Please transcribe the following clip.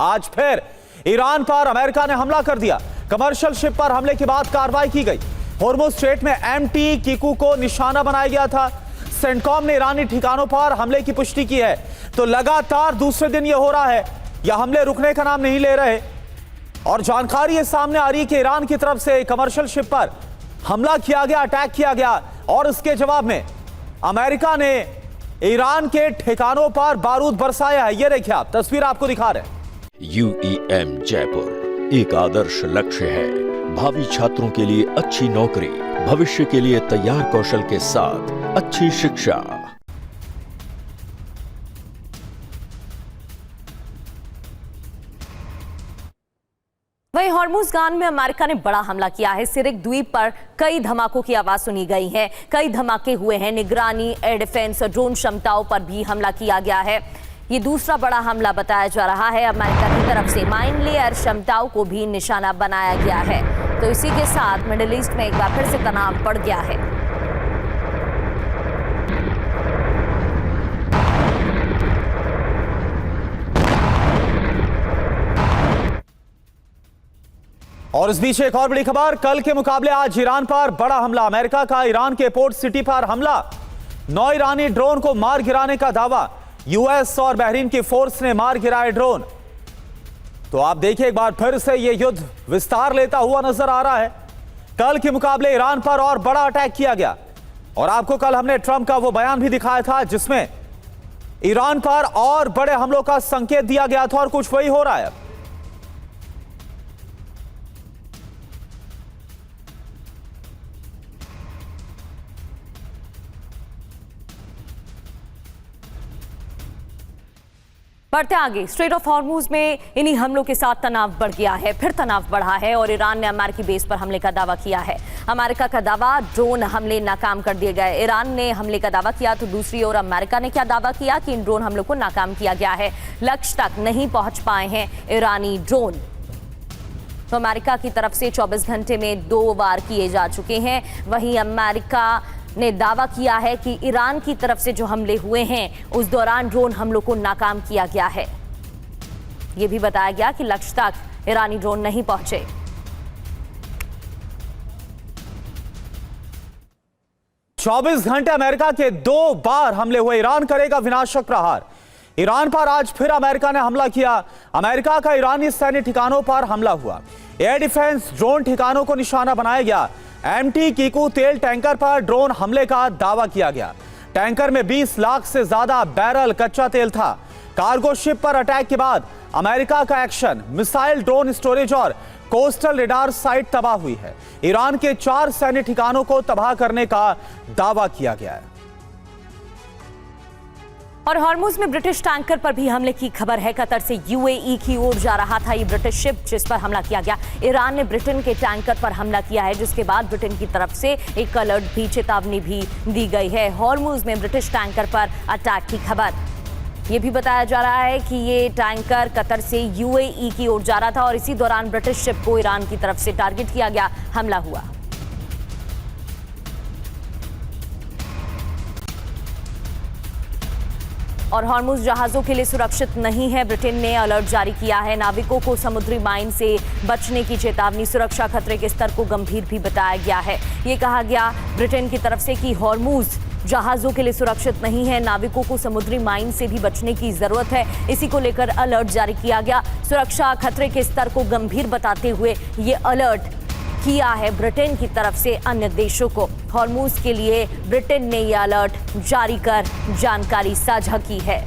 आज फिर ईरान पर अमेरिका ने हमला कर दिया। कमर्शियल शिप पर हमले के बाद कार्रवाई की गई। होर्मुज स्ट्रेट में एमटी कीकू को निशाना बनाया गया था। सेंटकॉम ने ईरानी ठिकानों पर हमले की पुष्टि की है। तो लगातार दूसरे दिन यह हो रहा है, यह हमले रुकने का नाम नहीं ले रहे और जानकारी ये सामने आ रही है कि ईरान की तरफ से कमर्शियल शिप पर हमला किया गया, अटैक किया गया और इसके जवाब में अमेरिका ने ईरान के ठिकानों पर बारूद बरसाया है। ये देखिए, आप तस्वीर आपको दिखा रहे हैं। UEM जयपुर एक आदर्श लक्ष्य है। भावी छात्रों के लिए अच्छी नौकरी, भविष्य के लिए तैयार कौशल के साथ अच्छी शिक्षा। वहीं हॉर्मुज गान में अमेरिका ने बड़ा हमला किया है। सिरिक द्वीप पर कई धमाकों की आवाज सुनी गई है, कई धमाके हुए हैं। निगरानी, एयर डिफेंस और ड्रोन क्षमताओं पर भी हमला किया गया है। ये दूसरा बड़ा हमला बताया जा रहा है। अमेरिका की तरफ से माइन लेयर क्षमताओं को भी निशाना बनाया गया है। तो इसी के साथ मिडिल ईस्ट में एक बार फिर से तनाव बढ़ गया है। और इस बीच एक और बड़ी खबर, कल के मुकाबले आज ईरान पर बड़ा हमला। अमेरिका का ईरान के पोर्ट सिटी पर हमला। 9 ईरानी ड्रोन को मार गिराने का दावा। यूएस और बहरीन की फोर्स ने मार गिराए ड्रोन। तो आप देखिए, एक बार फिर से यह युद्ध विस्तार लेता हुआ नजर आ रहा है। कल के मुकाबले ईरान पर और बड़ा अटैक किया गया और आपको कल हमने ट्रंप का वो बयान भी दिखाया था जिसमें ईरान पर और बड़े हमलों का संकेत दिया गया था और कुछ वही हो रहा है। बढ़ते आगे, स्ट्रेट ऑफ हॉर्मुज में इन्हीं हमलों के साथ तनाव बढ़ गया है। फिर तनाव बढ़ा है और ईरान ने अमेरिकी बेस पर हमले का दावा किया है। अमेरिका का दावा, ड्रोन हमले नाकाम कर दिए गए। ईरान ने हमले का दावा किया तो दूसरी ओर अमेरिका ने क्या दावा किया कि इन ड्रोन हमलों को नाकाम किया गया है। लक्ष्य तक नहीं पहुंच पाए हैं ईरानी ड्रोन। तो अमेरिका की तरफ से 24 घंटे में 2 वार किए जा चुके हैं। वहीं अमेरिका ने दावा किया है कि ईरान की तरफ से जो हमले हुए हैं उस दौरान ड्रोन हमलों को नाकाम किया गया है। यह भी बताया गया कि लक्ष्य तक ईरानी ड्रोन नहीं पहुंचे। चौबीस घंटे अमेरिका के 2 बार हमले हुए। ईरान करेगा विनाशक प्रहार। ईरान पर आज फिर अमेरिका ने हमला किया। अमेरिका का ईरानी सैन्य ठिकानों पर हमला हुआ। एयर डिफेंस, ड्रोन ठिकानों को निशाना बनाया गया। एमटी कीकू तेल टैंकर पर ड्रोन हमले का दावा किया गया। टैंकर में 20 लाख से ज्यादा बैरल कच्चा तेल था। कार्गो शिप पर अटैक के बाद अमेरिका का एक्शन। मिसाइल, ड्रोन स्टोरेज और कोस्टल रेडार साइट तबाह हुई है। ईरान के 4 सैन्य ठिकानों को तबाह करने का दावा किया गया है। और हॉर्मुज में ब्रिटिश टैंकर पर भी हमले की खबर है। कतर से यूएई की ओर जा रहा था ये ब्रिटिश शिप जिस पर हमला किया गया। ईरान ने ब्रिटेन के टैंकर पर हमला किया है जिसके बाद ब्रिटेन की तरफ से एक अलर्ट भी, चेतावनी भी दी गई है। हॉर्मुज में ब्रिटिश टैंकर पर अटैक की खबर। यह भी बताया जा रहा है कि ये टैंकर कतर से यूएई की ओर जा रहा था और इसी दौरान ब्रिटिश शिप को ईरान की तरफ से टारगेट किया गया, हमला हुआ। और हॉर्मुज जहाजों के लिए सुरक्षित नहीं है। ब्रिटेन ने अलर्ट जारी किया है। नाविकों को समुद्री माइन से बचने की चेतावनी। सुरक्षा खतरे के स्तर को गंभीर भी बताया गया है। ये कहा गया ब्रिटेन की तरफ से कि हॉर्मुज जहाजों के लिए सुरक्षित नहीं है। नाविकों को समुद्री माइन से भी बचने की जरूरत है। इसी को लेकर अलर्ट जारी किया गया। सुरक्षा खतरे के स्तर को गंभीर बताते हुए ये अलर्ट किया है ब्रिटेन की तरफ से अन्य देशों को। हॉर्मुज के लिए ब्रिटेन ने यह अलर्ट जारी कर जानकारी साझा की है।